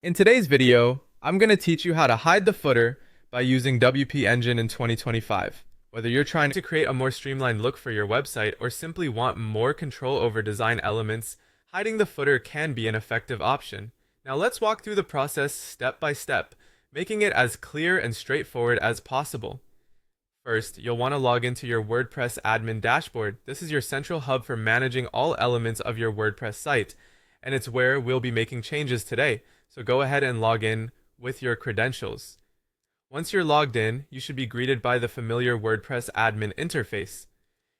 In today's video, I'm going to teach you how to hide the footer by using WP Engine in 2025. Whether you're trying to create a more streamlined look for your website or simply want more control over design elements, hiding the footer can be an effective option. Now let's walk through the process step by step, making it as clear and straightforward as possible. First, you'll want to log into your WordPress admin dashboard. This is your central hub for managing all elements of your WordPress site, and it's where we'll be making changes today. So go ahead and log in with your credentials. Once you're logged in, you should be greeted by the familiar WordPress admin interface.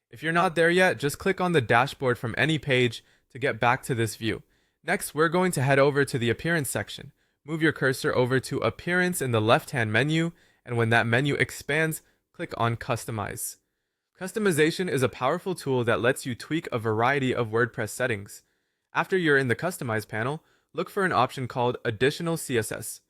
If you're not there yet, just click on the dashboard from any page to get back to this view. Next, we're going to head over to the Appearance section. Move your cursor over to Appearance in the left-hand menu, and when that menu expands, click on Customize. Customization is a powerful tool that lets you tweak a variety of WordPress settings. After you're in the Customize panel, look for an option called Additional CSS.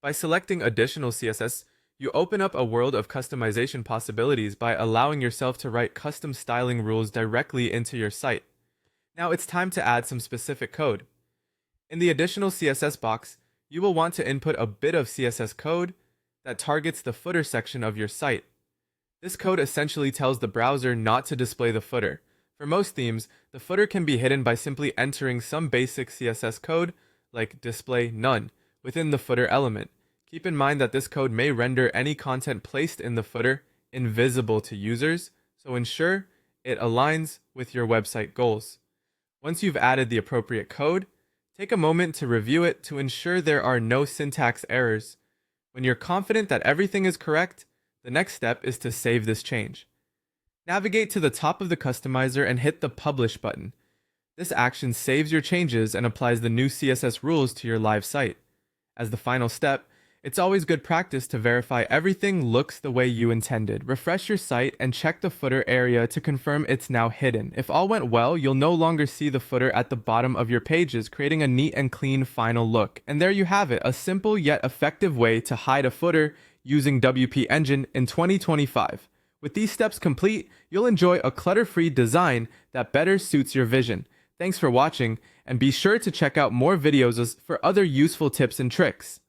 By selecting Additional CSS, you open up a world of customization possibilities by allowing yourself to write custom styling rules directly into your site. Now it's time to add some specific code. In the Additional CSS box, you will want to input a bit of CSS code that targets the footer section of your site. This code essentially tells the browser not to display the footer. For most themes, the footer can be hidden by simply entering some basic CSS code, like display none, within the footer element. Keep in mind that this code may render any content placed in the footer invisible to users, so ensure it aligns with your website goals. Once you've added the appropriate code, take a moment to review it to ensure there are no syntax errors. When you're confident that everything is correct, the next step is to save this change. Navigate to the top of the customizer and hit the Publish button. This action saves your changes and applies the new CSS rules to your live site. As the final step, it's always good practice to verify everything looks the way you intended. Refresh your site and check the footer area to confirm it's now hidden. If all went well, you'll no longer see the footer at the bottom of your pages, creating a neat and clean final look. And there you have it, a simple yet effective way to hide a footer using WP Engine in 2025. With these steps complete, you'll enjoy a clutter-free design that better suits your vision. Thanks for watching, and be sure to check out more videos for other useful tips and tricks.